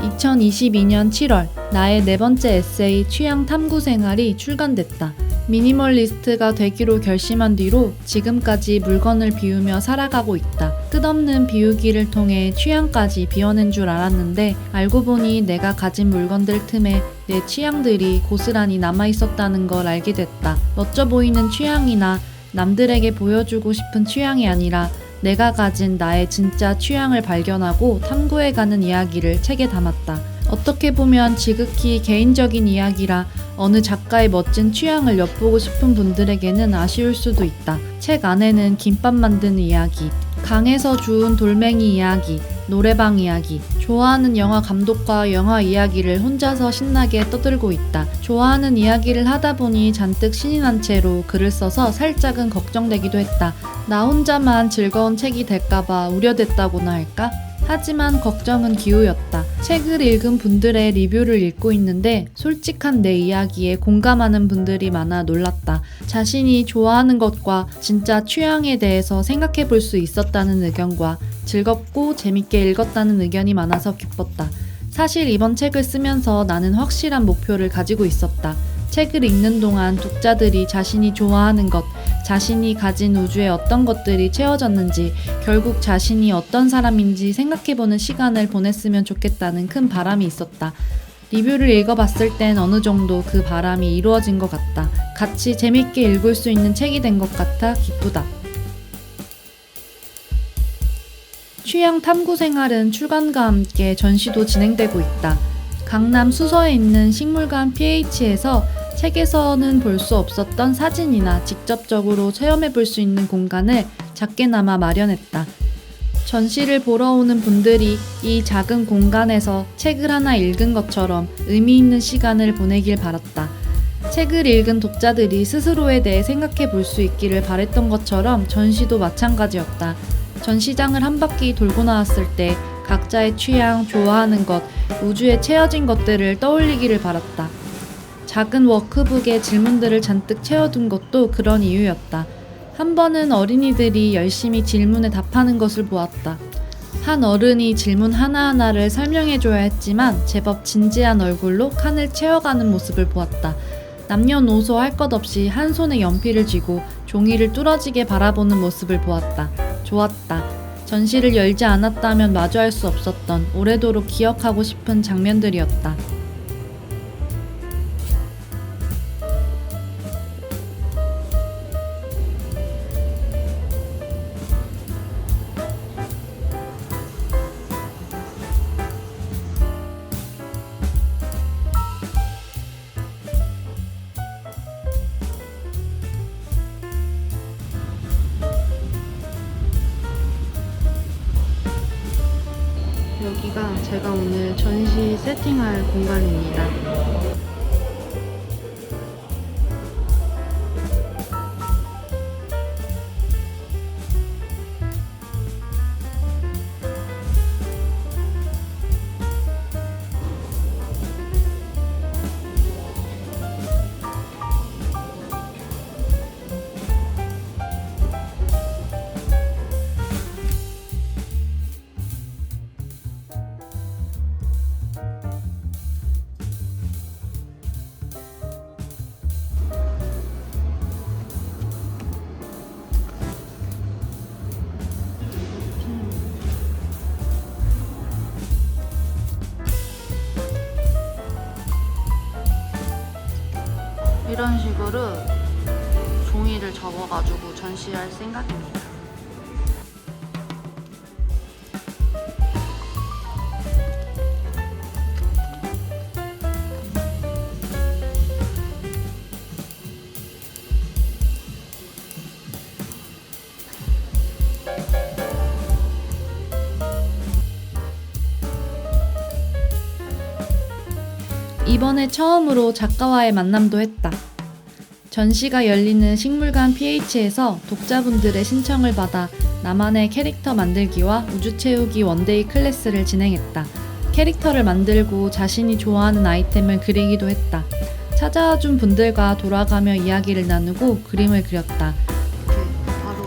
2022년 7월 나의 네 번째 에세이 취향 탐구 생활이 출간됐다. 미니멀리스트가 되기로 결심한 뒤로 지금까지 물건을 비우며 살아가고 있다. 끝없는 비우기를 통해 취향까지 비워낸 줄 알았는데 알고 보니 내가 가진 물건들 틈에 내 취향들이 고스란히 남아있었다는 걸 알게 됐다. 멋져 보이는 취향이나 남들에게 보여주고 싶은 취향이 아니라 내가 가진 나의 진짜 취향을 발견하고 탐구해가는 이야기를 책에 담았다. 어떻게 보면 지극히 개인적인 이야기라 어느 작가의 멋진 취향을 엿보고 싶은 분들에게는 아쉬울 수도 있다. 책 안에는 김밥 만드는 이야기, 강에서 주운 돌멩이 이야기, 노래방 이야기, 좋아하는 영화 감독과 영화 이야기를 혼자서 신나게 떠들고 있다. 좋아하는 이야기를 하다 보니 잔뜩 신이 난 채로 글을 써서 살짝은 걱정되기도 했다. 나 혼자만 즐거운 책이 될까봐 우려됐다고나 할까? 하지만 걱정은 기우였다. 책을 읽은 분들의 리뷰를 읽고 있는데 솔직한 내 이야기에 공감하는 분들이 많아 놀랐다. 자신이 좋아하는 것과 진짜 취향에 대해서 생각해 볼 수 있었다는 의견과 즐겁고 재밌게 읽었다는 의견이 많아서 기뻤다. 사실 이번 책을 쓰면서 나는 확실한 목표를 가지고 있었다. 책을 읽는 동안 독자들이 자신이 좋아하는 것, 자신이 가진 우주에 어떤 것들이 채워졌는지, 결국 자신이 어떤 사람인지 생각해보는 시간을 보냈으면 좋겠다는 큰 바람이 있었다. 리뷰를 읽어봤을 땐 어느 정도 그 바람이 이루어진 것 같다. 같이 재밌게 읽을 수 있는 책이 된 것 같아 기쁘다. 취향 탐구 생활은 출간과 함께 전시도 진행되고 있다. 강남 수서에 있는 식물관 PH에서 책에서는 볼 수 없었던 사진이나 직접적으로 체험해 볼 수 있는 공간을 작게나마 마련했다. 전시를 보러 오는 분들이 이 작은 공간에서 책을 하나 읽은 것처럼 의미 있는 시간을 보내길 바랐다. 책을 읽은 독자들이 스스로에 대해 생각해 볼 수 있기를 바랬던 것처럼 전시도 마찬가지였다. 전시장을 한 바퀴 돌고 나왔을 때 각자의 취향, 좋아하는 것, 우주에 채워진 것들을 떠올리기를 바랐다. 작은 워크북에 질문들을 잔뜩 채워둔 것도 그런 이유였다. 한 번은 어린이들이 열심히 질문에 답하는 것을 보았다. 한 어른이 질문 하나하나를 설명해줘야 했지만 제법 진지한 얼굴로 칸을 채워가는 모습을 보았다. 남녀노소 할 것 없이 한 손에 연필을 쥐고 종이를 뚫어지게 바라보는 모습을 보았다. 좋았다. 전시를 열지 않았다면 마주할 수 없었던 오래도록 기억하고 싶은 장면들이었다. 여기가 제가 오늘 전시 세팅할 공간입니다. 이런 식으로 종이를 접어가지고 전시할 생각입니다. 이번에 처음으로 작가와의 만남도 했다. 전시가 열리는 식물관 PH에서 독자분들의 신청을 받아 나만의 캐릭터 만들기와 우주 채우기 원데이 클래스를 진행했다. 캐릭터를 만들고 자신이 좋아하는 아이템을 그리기도 했다. 찾아와준 분들과 돌아가며 이야기를 나누고 그림을 그렸다. 이렇게 바로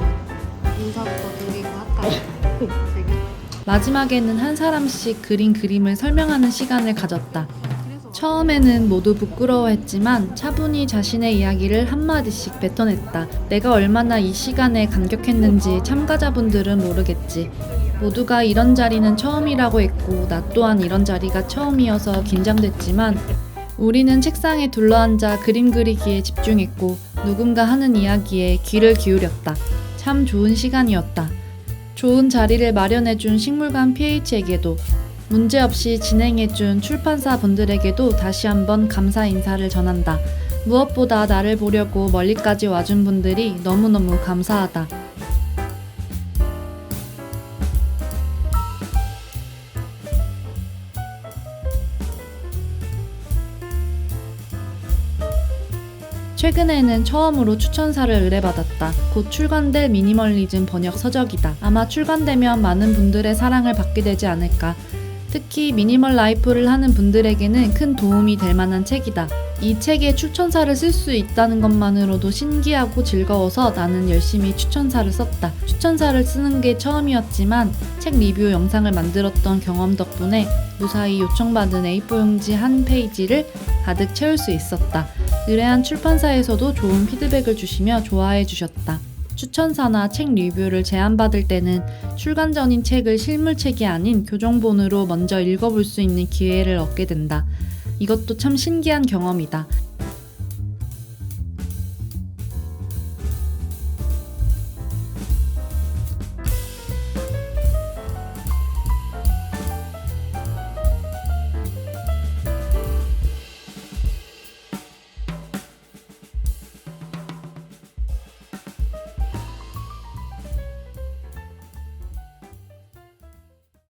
인사부터 드리고 할까요? 지금? 마지막에는 한 사람씩 그린 그림을 설명하는 시간을 가졌다. 처음에는 모두 부끄러워했지만 차분히 자신의 이야기를 한마디씩 뱉어냈다. 내가 얼마나 이 시간에 감격했는지 참가자분들은 모르겠지. 모두가 이런 자리는 처음이라고 했고 나 또한 이런 자리가 처음이어서 긴장됐지만 우리는 책상에 둘러앉아 그림 그리기에 집중했고 누군가 하는 이야기에 귀를 기울였다. 참 좋은 시간이었다. 좋은 자리를 마련해준 식물관 PH에게도 문제없이 진행해준 출판사 분들에게도 다시 한번 감사 인사를 전한다. 무엇보다 나를 보려고 멀리까지 와준 분들이 너무너무 감사하다. 최근에는 처음으로 추천사를 의뢰받았다. 곧 출간될 미니멀리즘 번역 서적이다. 아마 출간되면 많은 분들의 사랑을 받게 되지 않을까. 특히 미니멀 라이프를 하는 분들에게는 큰 도움이 될 만한 책이다. 이 책에 추천사를 쓸 수 있다는 것만으로도 신기하고 즐거워서 나는 열심히 추천사를 썼다. 추천사를 쓰는 게 처음이었지만 책 리뷰 영상을 만들었던 경험 덕분에 무사히 요청받은 A4 용지 한 페이지를 가득 채울 수 있었다. 의뢰한 출판사에서도 좋은 피드백을 주시며 좋아해 주셨다. 추천사나 책 리뷰를 제안받을 때는 출간 전인 책을 실물책이 아닌 교정본으로 먼저 읽어볼 수 있는 기회를 얻게 된다. 이것도 참 신기한 경험이다.